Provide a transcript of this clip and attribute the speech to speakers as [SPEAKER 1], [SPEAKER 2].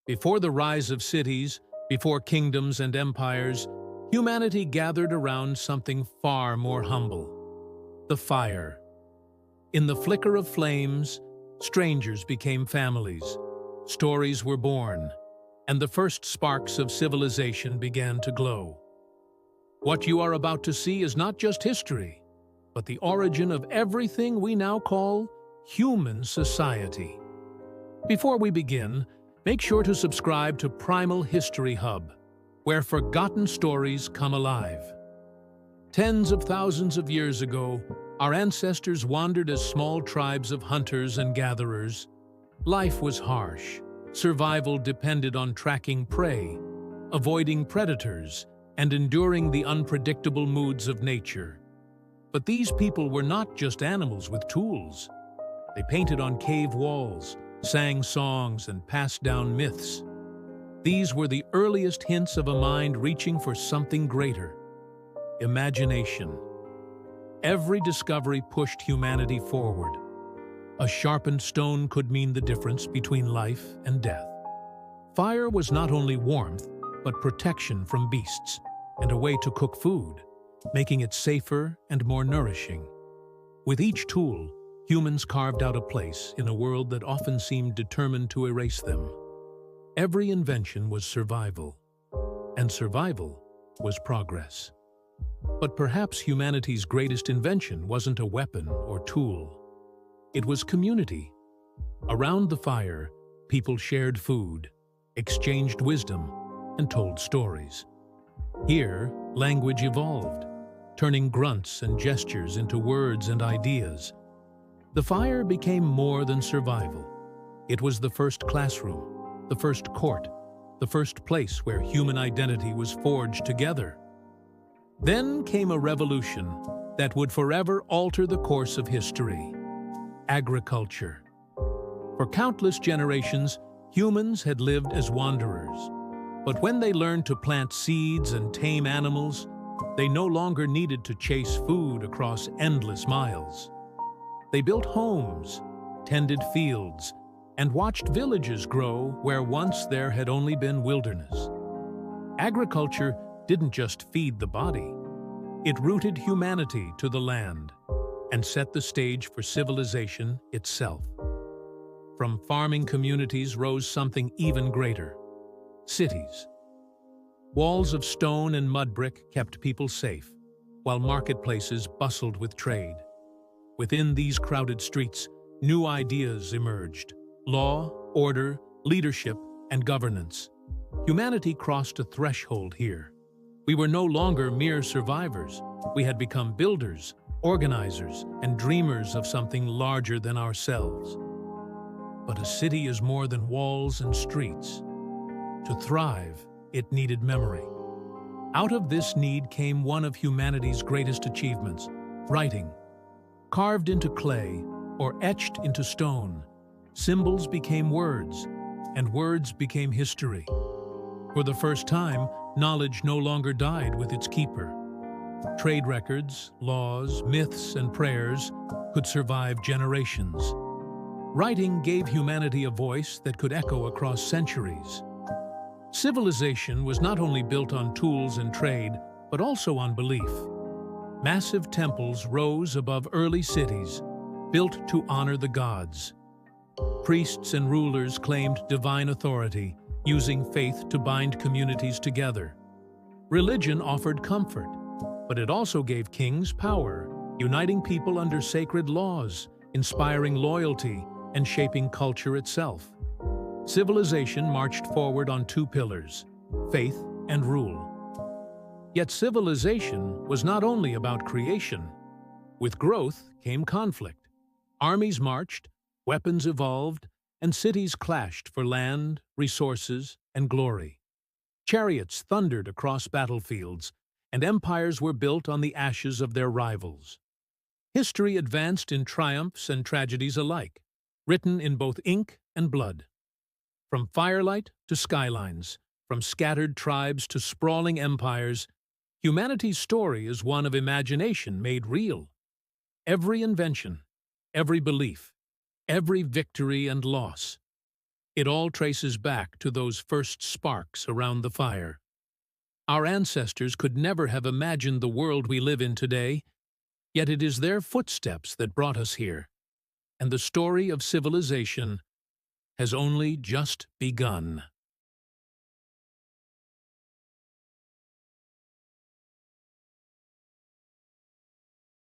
[SPEAKER 1] Before the rise of cities, before kingdoms and empires, humanity gathered around something far more humble: the fire. In the flicker of flames, strangers became families, stories were born, and the first sparks of civilization began to glow. What you are about to see is not just history, but the origin of everything we now call human society. Before we begin, make sure to subscribe to Primal History Hub, where forgotten stories come alive. Tens of thousands of years ago, our ancestors wandered as small tribes of hunters and gatherers. Life was harsh. Survival depended on tracking prey, avoiding predators, and enduring the unpredictable moods of nature. But these people were not just animals with tools. They painted on cave walls, sang songs, and passed down myths. These were the earliest hints of a mind reaching for something greater: imagination. Every discovery pushed humanity forward. A sharpened stone could mean the difference between life and death. Fire was not only warmth, but protection from beasts, and a way to cook food, making it safer and more nourishing. With each tool, humans carved out a place in a world that often seemed determined to erase them. Every invention was survival, and survival was progress. But perhaps humanity's greatest invention wasn't a weapon or tool. It was community. Around the fire, people shared food, exchanged wisdom, and told stories. Here, language evolved, turning grunts and gestures into words and ideas. The fire became more than survival. It was the first classroom, the first court, the first place where human identity was forged together. Then came a revolution that would forever alter the course of history: agriculture. For countless generations, humans had lived as wanderers. But when they learned to plant seeds and tame animals, they no longer needed to chase food across endless miles. They built homes, tended fields, and watched villages grow where once there had only been wilderness. Agriculture didn't just feed the body. It rooted humanity to the land and set the stage for civilization itself. From farming communities rose something even greater: cities. Walls of stone and mud brick kept people safe, while marketplaces bustled with trade. Within these crowded streets, new ideas emerged: law, order, leadership, and governance. Humanity crossed a threshold here. We were no longer mere survivors. We had become builders, organizers, and dreamers of something larger than ourselves. But a city is more than walls and streets. To thrive, it needed memory. Out of this need came one of humanity's greatest achievements: writing. Carved into clay or etched into stone, symbols became words, and words became history. For the first time, knowledge no longer died with its keeper. Trade records, laws, myths, and prayers could survive generations. Writing gave humanity a voice that could echo across centuries. Civilization was not only built on tools and trade, but also on belief. Massive temples rose above early cities, built to honor the gods. Priests and rulers claimed divine authority, using faith to bind communities together. Religion offered comfort, but it also gave kings power, uniting people under sacred laws, inspiring loyalty, and shaping culture itself. Civilization marched forward on two pillars: faith and rule. Yet civilization was not only about creation. With growth came conflict. Armies marched, weapons evolved, and cities clashed for land, resources, and glory. Chariots thundered across battlefields, and empires were built on the ashes of their rivals. History advanced in triumphs and tragedies alike, written in both ink and blood. From firelight to skylines, from scattered tribes to sprawling empires, humanity's story is one of imagination made real. Every invention, every belief, every victory and loss, It all traces back to those first sparks around the fire. Our ancestors could never have imagined the world we live in today, yet it is their footsteps that brought us here, and the story of civilization has only just begun.